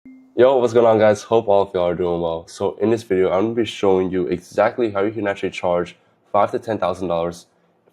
Yo, what's going on guys? Hope all of y'all are doing well. So in this video, I'm going to be showing you exactly how you can actually charge $5,000 to $10,000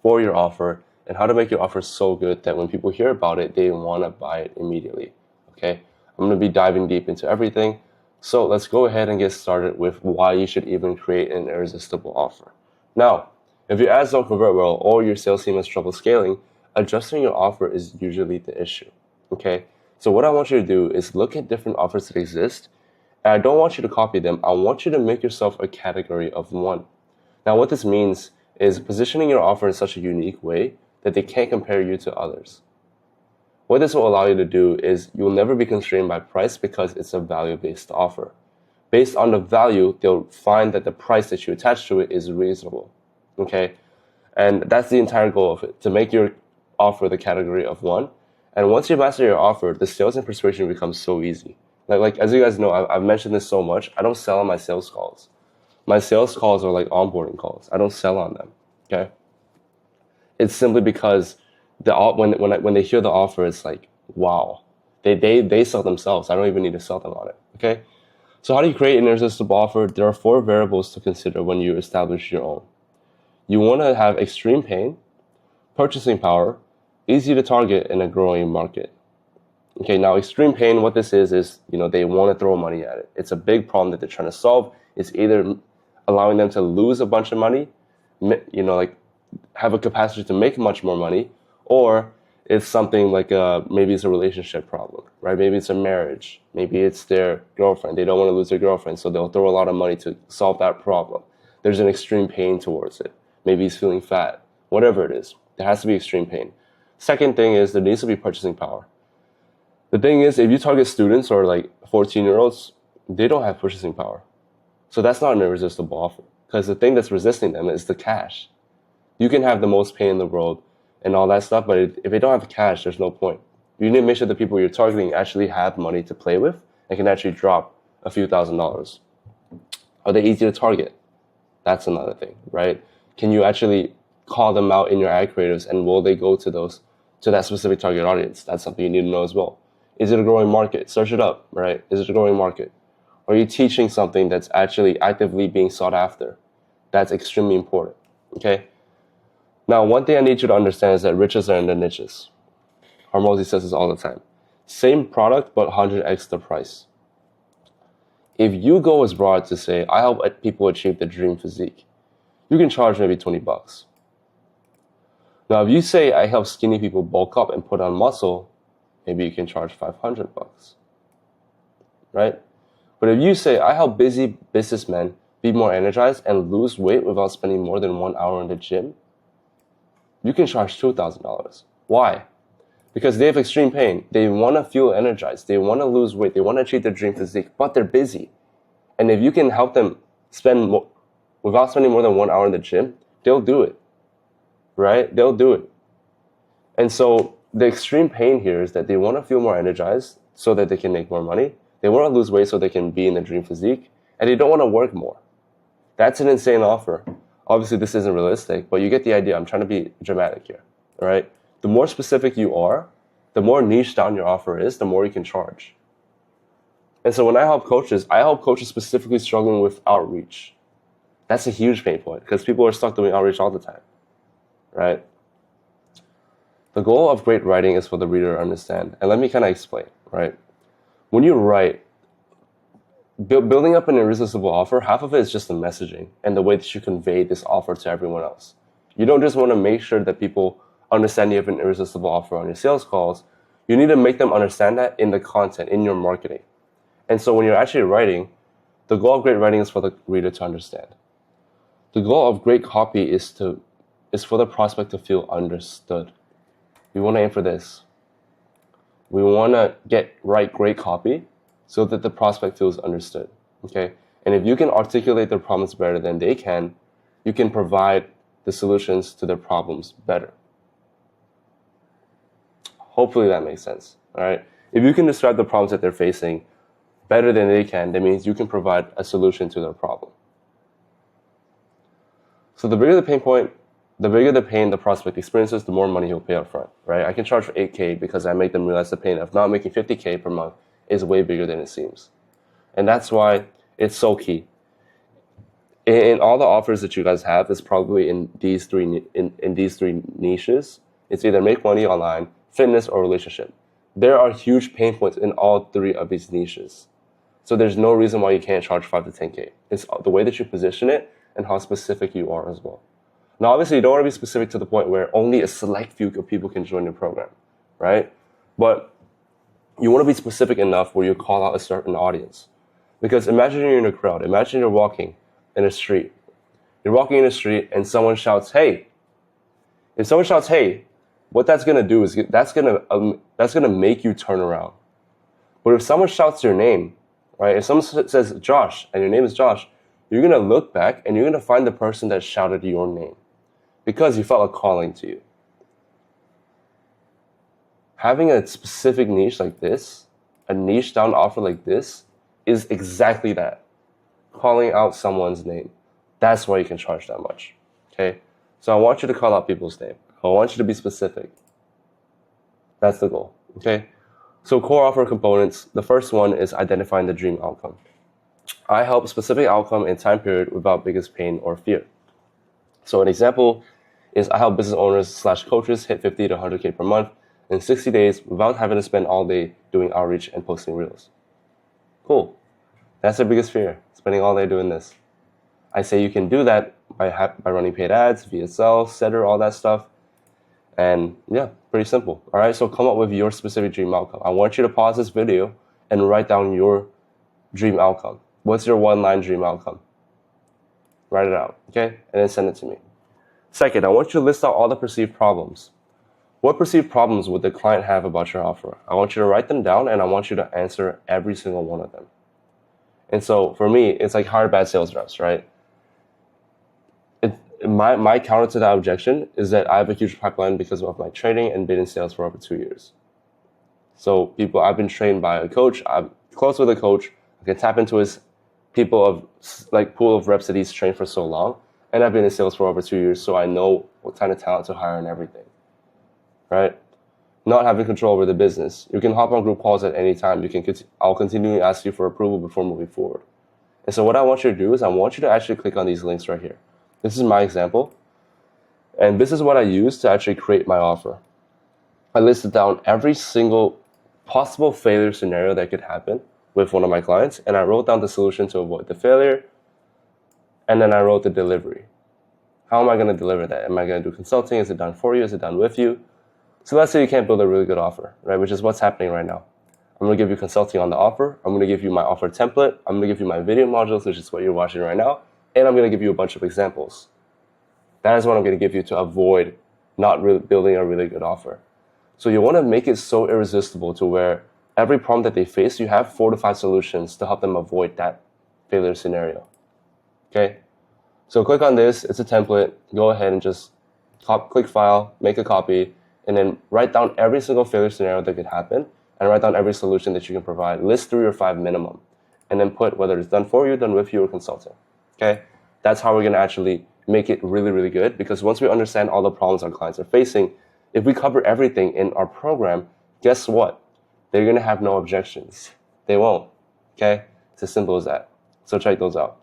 for your offer and how to make your offer so good that when people hear about it, they want to buy it immediately. Okay? I'm going to be diving deep into everything. So let's go ahead and get started with why you should even create an irresistible offer. Now, if your ads don't convert well or your sales team has trouble scaling, adjusting your offer is usually the issue. Okay? So what I want you to do is look at different offers that exist, and I don't want you to copy them. I want you to make yourself a category of one. Now, what this means is positioning your offer in such a unique way that they can't compare you to others. What this will allow you to do is you'll never be constrained by price because it's a value-based offer. Based on the value, they'll find that the price that you attach to it is reasonable. Okay? And that's the entire goal of it, to make your offer the category of one. And once you master your offer, the sales and persuasion becomes so easy. Like as you guys know, I've mentioned this so much. I don't sell on my sales calls. My sales calls are like onboarding calls. I don't sell on them. Okay. It's simply because when they hear the offer, it's like, wow, they sell themselves. I don't even need to sell them on it. Okay. So how do you create an irresistible offer? There are 4 variables to consider when you establish your own. You want to have extreme pain, purchasing power, easy to target, in a growing market. Okay, now extreme pain, what this is they want to throw money at it. It's a big problem that they're trying to solve. It's either allowing them to lose a bunch of money, like have a capacity to make much more money, or it's something like maybe it's a relationship problem, right? Maybe it's a marriage. Maybe it's their girlfriend. They don't want to lose their girlfriend, so they'll throw a lot of money to solve that problem. There's an extreme pain towards it. Maybe he's feeling fat. Whatever it is, there has to be extreme pain. Second thing is there needs to be purchasing power. The thing is, if you target students or like 14-year-olds, they don't have purchasing power. So that's not an irresistible offer, because the thing that's resisting them is the cash. You can have the most pain in the world and all that stuff, but if they don't have cash, there's no point. You need to make sure the people you're targeting actually have money to play with and can actually drop a few $1,000s. Are they easy to target? That's another thing, right? Can you actually call them out in your ad creatives, and will they go to that specific target audience? That's something you need to know as well. Is it a growing market? Search it up, right? Is it a growing market? Are you teaching something that's actually actively being sought after? That's extremely important, okay? Now, one thing I need you to understand is that riches are in the niches. Hormozy says this all the time. Same product, but 100x the price. If you go as broad to say, I help people achieve the dream physique, you can charge maybe $20. Now, if you say, I help skinny people bulk up and put on muscle, maybe you can charge $500, right? But if you say, I help busy businessmen be more energized and lose weight without spending more than 1 hour in the gym, you can charge $2,000. Why? Because they have extreme pain. They want to feel energized. They want to lose weight. They want to achieve their dream physique, but they're busy. And if you can help them spend more, without spending more than 1 hour in the gym, they'll do it, right? They'll do it. And so the extreme pain here is that they want to feel more energized so that they can make more money. They want to lose weight so they can be in the dream physique, and they don't want to work more. That's an insane offer. Obviously, this isn't realistic, but you get the idea. I'm trying to be dramatic here, all right? The more specific you are, the more niche down your offer is, the more you can charge. And so when I help coaches specifically struggling with outreach. That's a huge pain point because people are stuck doing outreach all the time, right? The goal of great writing is for the reader to understand. And let me kind of explain, right? When you write, building up an irresistible offer, half of it is just the messaging and the way that you convey this offer to everyone else. You don't just want to make sure that people understand you have an irresistible offer on your sales calls. You need to make them understand that in the content, in your marketing. And so when you're actually writing, the goal of great writing is for the reader to understand. The goal of great copy is for the prospect to feel understood. We want to aim for this. We want to write great copy so that the prospect feels understood, okay? And if you can articulate their problems better than they can, you can provide the solutions to their problems better. Hopefully that makes sense, all right? If you can describe the problems that they're facing better than they can, that means you can provide a solution to their problem. So the bigger the pain point, the bigger the pain the prospect experiences, the more money he'll pay up front, right? I can charge for $8K because I make them realize the pain of not making $50K per month is way bigger than it seems. And that's why it's so key. In all the offers that you guys have, it's probably in these three niches. It's either make money online, fitness, or relationship. There are huge pain points in all three of these niches. So there's no reason why you can't charge 5 to 10K. It's the way that you position it and how specific you are as well. Now, obviously, you don't want to be specific to the point where only a select few of people can join your program, right? But you want to be specific enough where you call out a certain audience. Because imagine you're in a crowd. Imagine you're walking in a street. You're walking in a street and someone shouts, "Hey." If someone shouts, "Hey," what that's going to do is that's going to make you turn around. But if someone shouts your name, right? If someone says Josh and your name is Josh, you're going to look back and you're going to find the person that shouted your name because you felt a calling to you. Having a specific niche like this, a niche down offer like this, is exactly that. Calling out someone's name. That's why you can charge that much. Okay? So I want you to call out people's name. I want you to be specific. That's the goal. Okay? So core offer components, the first one is identifying the dream outcome. I help specific outcome in time period without biggest pain or fear. So an example is I help business owners / coaches hit 50 to 100K per month in 60 days without having to spend all day doing outreach and posting reels. Cool. That's their biggest fear, spending all day doing this. I say you can do that by running paid ads, VSL, setter, all that stuff. And yeah, pretty simple. All right, so come up with your specific dream outcome. I want you to pause this video and write down your dream outcome. What's your one-line dream outcome? Write it out, okay? And then send it to me. Second, I want you to list out all the perceived problems. What perceived problems would the client have about your offer? I want you to write them down and I want you to answer every single one of them. And so for me, it's like hire bad sales reps, right? My counter to that objection is that I have a huge pipeline because of my training and been in sales for over 2 years. So I've been trained by a coach. I'm close with a coach. I can tap into his pool of reps that he's trained for so long. And I've been in sales for over 2 years, so I know what kind of talent to hire and everything, right? Not having control over the business. You can hop on group calls at any time. I'll continually ask you for approval before moving forward. And so what I want you to do is I want you to actually click on these links right here. This is my example. And this is what I use to actually create my offer. I listed down every single possible failure scenario that could happen with one of my clients. And I wrote down the solution to avoid the failure. And then I wrote the delivery. How am I going to deliver that? Am I going to do consulting? Is it done for you? Is it done with you? So let's say you can't build a really good offer, right? Which is what's happening right now. I'm going to give you consulting on the offer. I'm going to give you my offer template. I'm going to give you my video modules, which is what you're watching right now. And I'm going to give you a bunch of examples. That is what I'm going to give you to avoid not really building a really good offer. So you want to make it so irresistible to where every problem that they face, you have 4 to 5 solutions to help them avoid that failure scenario. Okay? So click on this. It's a template. Go ahead and just click file, make a copy, and then write down every single failure scenario that could happen and write down every solution that you can provide. List 3 or 5 minimum. And then put whether it's done for you, done with you, or consulting. Okay? That's how we're going to actually make it really, really good, because once we understand all the problems our clients are facing, if we cover everything in our program, guess what? They're going to have no objections. They won't. Okay? It's as simple as that. So check those out.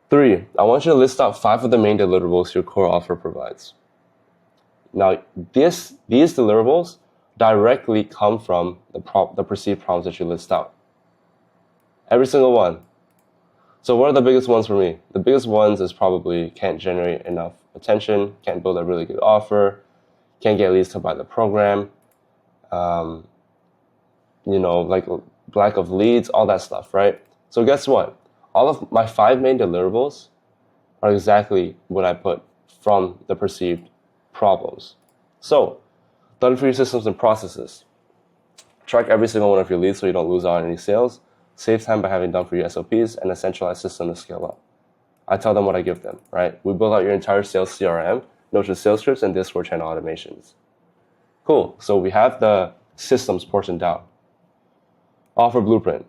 3, I want you to list out 5 of the main deliverables your core offer provides. Now, these deliverables directly come from the perceived problems that you list out. Every single one. So what are the biggest ones for me? The biggest ones is probably can't generate enough attention, can't build a really good offer, can't get leads to buy the program, like lack of leads, all that stuff, right? So guess what? All of my 5 main deliverables are exactly what I put from the perceived problems. So, done for your systems and processes. Track every single one of your leads so you don't lose out on any sales. Save time by having done for your SOPs and a centralized system to scale up. I tell them what I give them, right? We build out your entire sales CRM, Notion sales scripts, and Discord channel automations. Cool. So we have the systems portion down. Offer blueprint,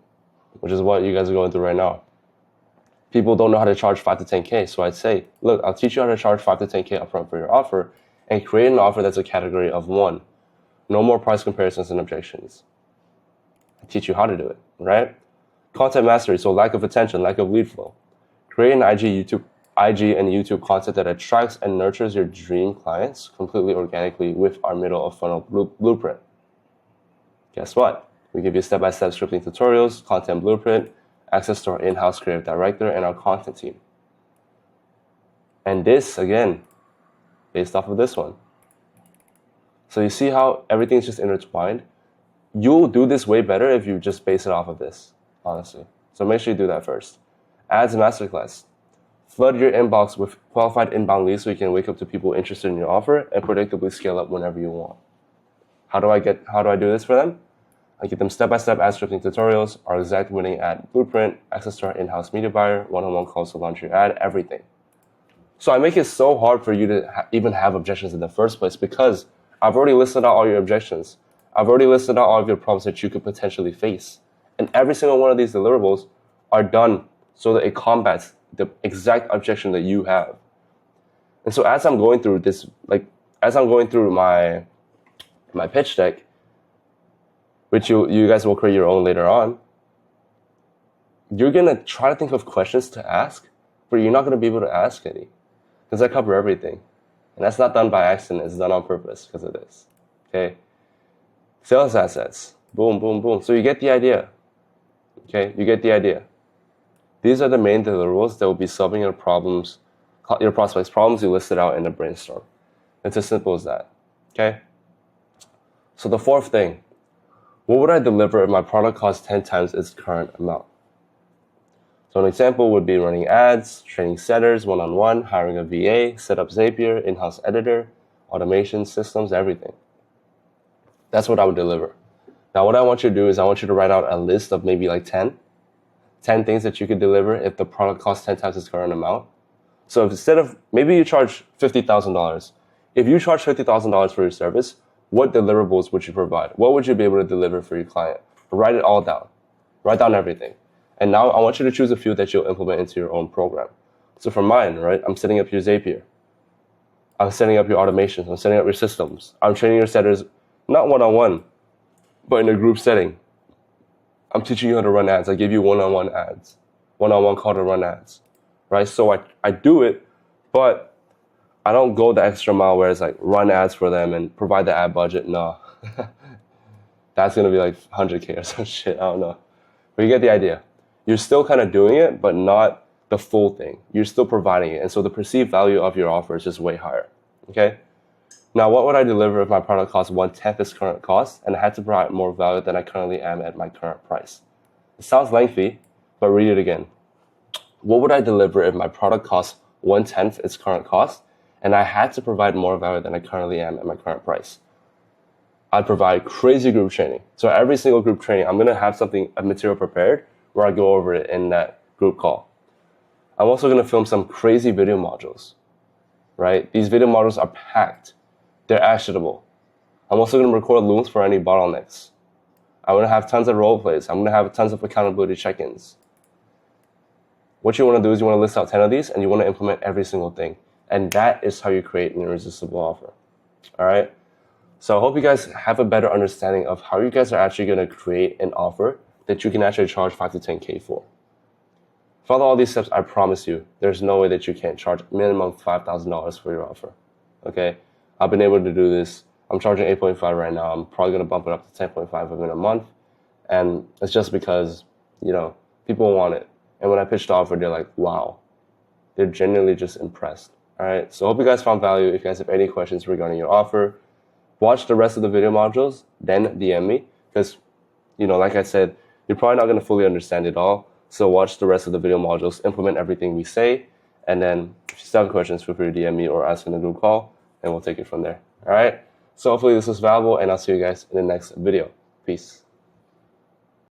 which is what you guys are going through right now. People don't know how to charge 5 to 10K. So I'd say, look, I'll teach you how to charge 5 to 10K upfront for your offer and create an offer that's a category of 1. No more price comparisons and objections. I teach you how to do it, right? Content mastery, so lack of attention, lack of lead flow. Create an IG and YouTube content that attracts and nurtures your dream clients completely organically with our middle of funnel blueprint. Guess what? We give you step-by-step scripting tutorials, content blueprint, access to our in-house creative director, and our content team. And this, again, based off of this one. So you see how everything's just intertwined? You'll do this way better if you just base it off of this, honestly. So make sure you do that first. Ads masterclass. Flood your inbox with qualified inbound leads so you can wake up to people interested in your offer and predictably scale up whenever you want. How do I do this for them? I give them step-by-step ad scripting tutorials, our exact winning ad blueprint, access to our in-house media buyer, one-on-one calls to launch your ad, everything. So I make it so hard for you to even have objections in the first place because I've already listed out all your objections. I've already listed out all of your problems that you could potentially face. And every single one of these deliverables are done so that it combats the exact objection that you have. And so as I'm going through this, as I'm going through my pitch deck, which you guys will create your own later on, you're gonna try to think of questions to ask, but you're not gonna be able to ask any, because I cover everything. And that's not done by accident, it's done on purpose because of this, okay? Sales assets, boom, boom, boom. So you get the idea, okay? You get the idea. These are the main deliverables that will be solving your problems, your prospects' problems you listed out in the brainstorm. It's as simple as that, okay? So the fourth thing, what would I deliver if my product costs 10 times its current amount? So an example would be running ads, training setters, one-on-one, hiring a VA, set up Zapier, in-house editor, automation, systems, everything. That's what I would deliver. Now what I want you to do is I want you to write out a list of maybe like 10 things that you could deliver if the product costs 10 times its current amount. So if instead of, maybe you charge $50,000. If you charge $50,000 for your service, what deliverables would you provide? What would you be able to deliver for your client? Write it all down. Write down everything. And now I want you to choose a few that you'll implement into your own program. So for mine, right, I'm setting up your Zapier. I'm setting up your automations. I'm setting up your systems. I'm training your setters, not one-on-one, but in a group setting. I'm teaching you how to run ads. I give you one-on-one ads, one-on-one call to run ads, right? So I do it, but I don't go the extra mile where it's like run ads for them and provide the ad budget. No, that's going to be like 100K or some shit. I don't know. But you get the idea. You're still kind of doing it, but not the full thing. You're still providing it. And so the perceived value of your offer is just way higher, okay? Now, what would I deliver if my product costs 1/10 its current cost and I had to provide more value than I currently am at my current price? It sounds lengthy, but read it again. What would I deliver if my product costs 1/10 its current cost and I had to provide more value than I currently am at my current price? I'd provide crazy group training. So every single group training, I'm going to have a material prepared where I go over it in that group call. I'm also going to film some crazy video modules, right? These video modules are packed. They're actionable. I'm also going to record looms for any bottlenecks. I'm going to have tons of role plays. I'm going to have tons of accountability check-ins. What you want to do is you want to list out 10 of these and you want to implement every single thing. And that is how you create an irresistible offer. All right? So I hope you guys have a better understanding of how you guys are actually going to create an offer that you can actually charge 5 to 10K for. Follow all these steps, I promise you, there's no way that you can't charge minimum $5,000 for your offer. Okay? I've been able to do this. I'm charging 8.5 right now. I'm probably going to bump it up to 10.5 within a month. And it's just because, people want it. And when I pitched the offer, they're like, wow. They're genuinely just impressed. All right. So I hope you guys found value. If you guys have any questions regarding your offer, watch the rest of the video modules, then DM me. Because, like I said, you're probably not going to fully understand it all. So watch the rest of the video modules, implement everything we say. And then if you still have questions, feel free to DM me or ask in the group call. And we'll take it from there. All right. So hopefully this was valuable, and I'll see you guys in the next video. Peace.